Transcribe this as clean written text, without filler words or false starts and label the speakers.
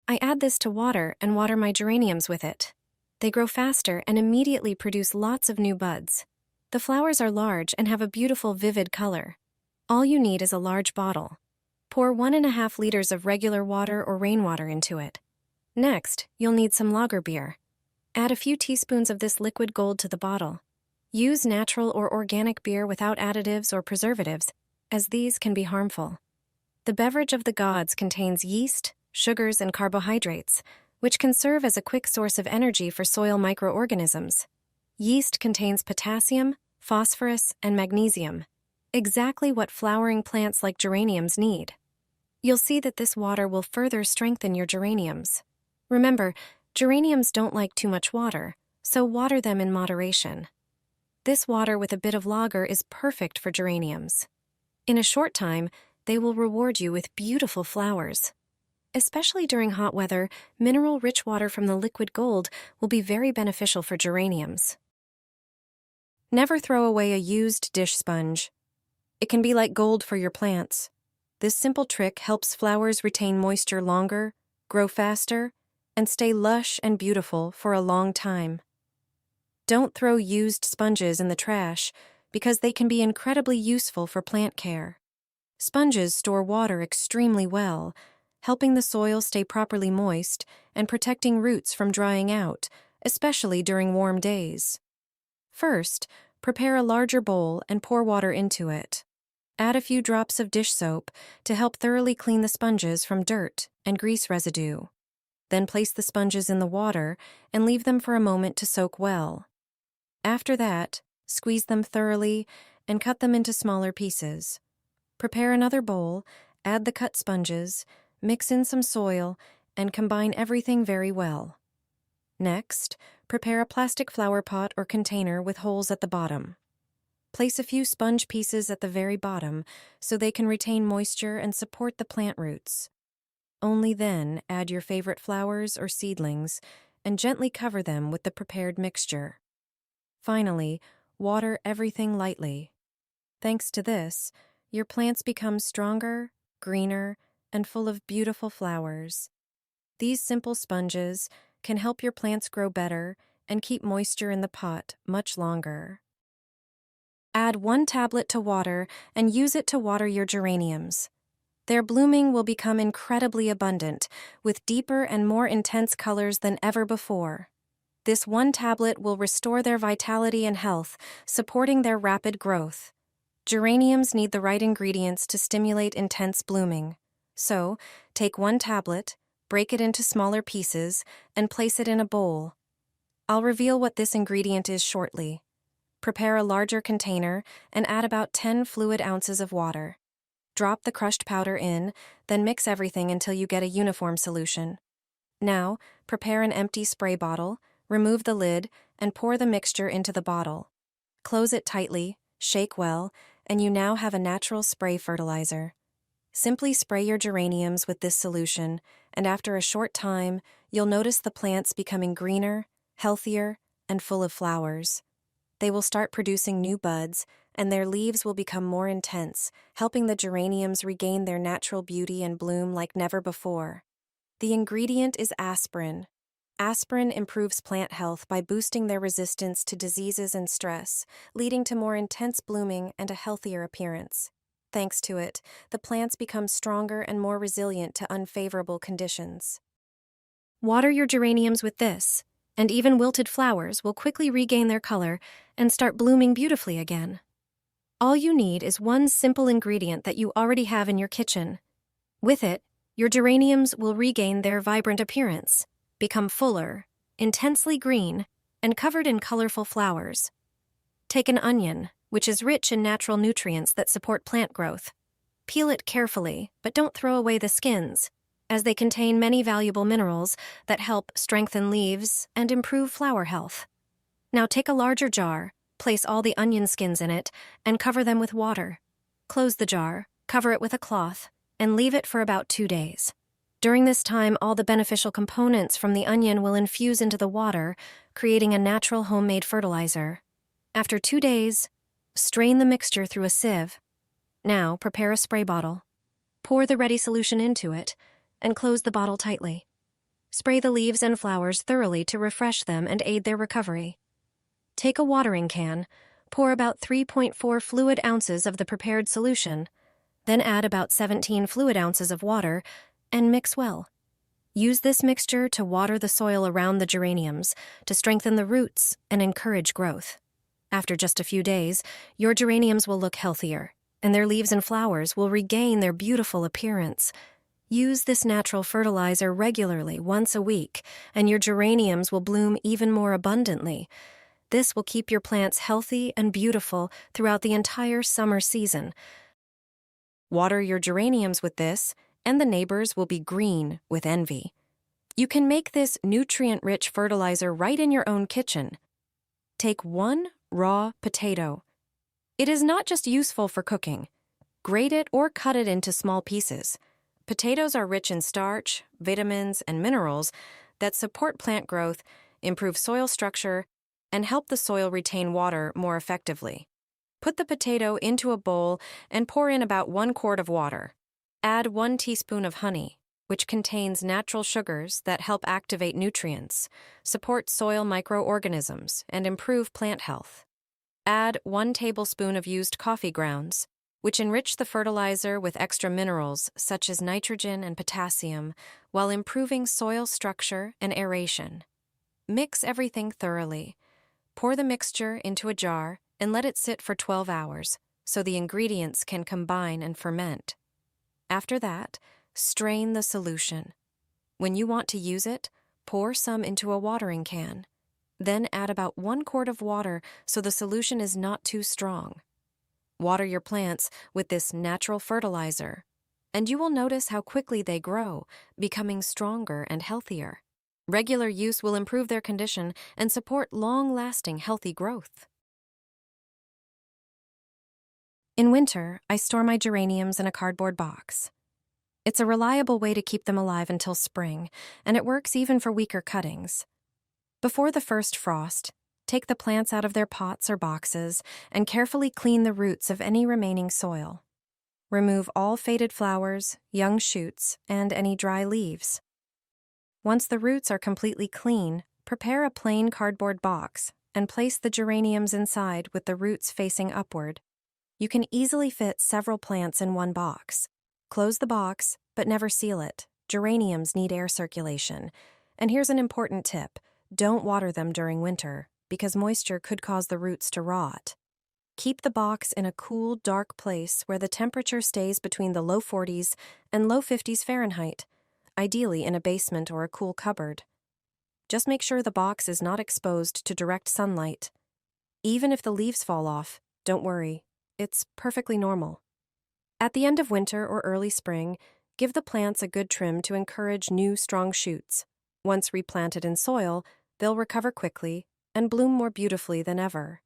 Speaker 1: I add this to water and water my geraniums with it. They grow faster and immediately produce lots of new buds. The flowers are large and have a beautiful vivid color. All you need is a large bottle. Pour 1.5 liters of regular water or rainwater into it. Next, you'll need some lager beer. Add a few teaspoons of this liquid gold to the bottle. Use natural or organic beer without additives or preservatives, as these can be harmful. The beverage of the gods contains yeast, sugars, and carbohydrates, which can serve as a quick source of energy for soil microorganisms. Yeast contains potassium, phosphorus, and magnesium, exactly what flowering plants like geraniums need. You'll see that this water will further strengthen your geraniums. Remember, geraniums don't like too much water, so water them in moderation. This water with a bit of lager is perfect for geraniums. In a short time, they will reward you with beautiful flowers. Especially during hot weather, mineral-rich water from the liquid gold will be very beneficial for geraniums. Never throw away a used dish sponge. It can be like gold for your plants. This simple trick helps flowers retain moisture longer, grow faster, and stay lush and beautiful for a long time. Don't throw used sponges in the trash because they can be incredibly useful for plant care. Sponges store water extremely well, helping the soil stay properly moist and protecting roots from drying out, especially during warm days. First, prepare a larger bowl and pour water into it. Add a few drops of dish soap to help thoroughly clean the sponges from dirt and grease residue. Then place the sponges in the water and leave them for a moment to soak well. After that, squeeze them thoroughly and cut them into smaller pieces. Prepare another bowl, add the cut sponges, mix in some soil, and combine everything very well. Next, prepare a plastic flower pot or container with holes at the bottom. Place a few sponge pieces at the very bottom so they can retain moisture and support the plant roots. Only then add your favorite flowers or seedlings and gently cover them with the prepared mixture. Finally, water everything lightly. Thanks to this, your plants become stronger, greener, and full of beautiful flowers. These simple sponges can help your plants grow better and keep moisture in the pot much longer. Add 1 tablet to water and use it to water your geraniums. Their blooming will become incredibly abundant, with deeper and more intense colors than ever before. This 1 tablet will restore their vitality and health, supporting their rapid growth. Geraniums need the right ingredients to stimulate intense blooming. So, take 1 tablet, break it into smaller pieces, and place it in a bowl. I'll reveal what this ingredient is shortly. Prepare a larger container and add about 10 fluid ounces of water. Drop the crushed powder in, then mix everything until you get a uniform solution. Now, prepare an empty spray bottle, remove the lid, and pour the mixture into the bottle. Close it tightly, shake well, and you now have a natural spray fertilizer. Simply spray your geraniums with this solution, and after a short time, you'll notice the plants becoming greener, healthier, and full of flowers. They will start producing new buds, and their leaves will become more intense, helping the geraniums regain their natural beauty and bloom like never before. The ingredient is aspirin. Aspirin improves plant health by boosting their resistance to diseases and stress, leading to more intense blooming and a healthier appearance. Thanks to it, the plants become stronger and more resilient to unfavorable conditions. Water your geraniums with this, and even wilted flowers will quickly regain their color and start blooming beautifully again. All you need is 1 simple ingredient that you already have in your kitchen. With it, your geraniums will regain their vibrant appearance, become fuller, intensely green, and covered in colorful flowers. Take an onion, which is rich in natural nutrients that support plant growth. Peel it carefully, but don't throw away the skins, as they contain many valuable minerals that help strengthen leaves and improve flower health. Now take a larger jar, place all the onion skins in it, and cover them with water. Close the jar, cover it with a cloth, and leave it for about 2 days. During this time, all the beneficial components from the onion will infuse into the water, creating a natural homemade fertilizer. After 2 days, strain the mixture through a sieve. Now, prepare a spray bottle. Pour the ready solution into it, and close the bottle tightly. Spray the leaves and flowers thoroughly to refresh them and aid their recovery. Take a watering can, pour about 3.4 fluid ounces of the prepared solution, then add about 17 fluid ounces of water, and mix well. Use this mixture to water the soil around the geraniums to strengthen the roots and encourage growth. After just a few days, your geraniums will look healthier, and their leaves and flowers will regain their beautiful appearance. Use this natural fertilizer regularly once a week, and your geraniums will bloom even more abundantly. This will keep your plants healthy and beautiful throughout the entire summer season. Water your geraniums with this, and the neighbors will be green with envy. You can make this nutrient-rich fertilizer right in your own kitchen. Take 1 raw potato. It is not just useful for cooking. Grate it or cut it into small pieces. Potatoes are rich in starch, vitamins, and minerals that support plant growth, improve soil structure, and help the soil retain water more effectively. Put the potato into a bowl and pour in about 1 quart of water. Add 1 teaspoon of honey, which contains natural sugars that help activate nutrients, support soil microorganisms, and improve plant health. Add 1 tablespoon of used coffee grounds, which enrich the fertilizer with extra minerals such as nitrogen and potassium, while improving soil structure and aeration. Mix everything thoroughly. Pour the mixture into a jar and let it sit for 12 hours so the ingredients can combine and ferment. After that, strain the solution. When you want to use it, pour some into a watering can. Then add about 1 quart of water so the solution is not too strong. Water your plants with this natural fertilizer, and you will notice how quickly they grow, becoming stronger and healthier. Regular use will improve their condition and support long-lasting healthy growth. In winter, I store my geraniums in a cardboard box. It's a reliable way to keep them alive until spring, and it works even for weaker cuttings. Before the first frost, take the plants out of their pots or boxes and carefully clean the roots of any remaining soil. Remove all faded flowers, young shoots, and any dry leaves. Once the roots are completely clean, prepare a plain cardboard box and place the geraniums inside with the roots facing upward. You can easily fit several plants in one box. Close the box, but never seal it. Geraniums need air circulation. And here's an important tip. Don't water them during winter, because moisture could cause the roots to rot. Keep the box in a cool, dark place where the temperature stays between the low 40s and low 50s Fahrenheit, ideally in a basement or a cool cupboard. Just make sure the box is not exposed to direct sunlight. Even if the leaves fall off, don't worry. It's perfectly normal. At the end of winter or early spring, give the plants a good trim to encourage new, strong shoots. Once replanted in soil, they'll recover quickly and bloom more beautifully than ever.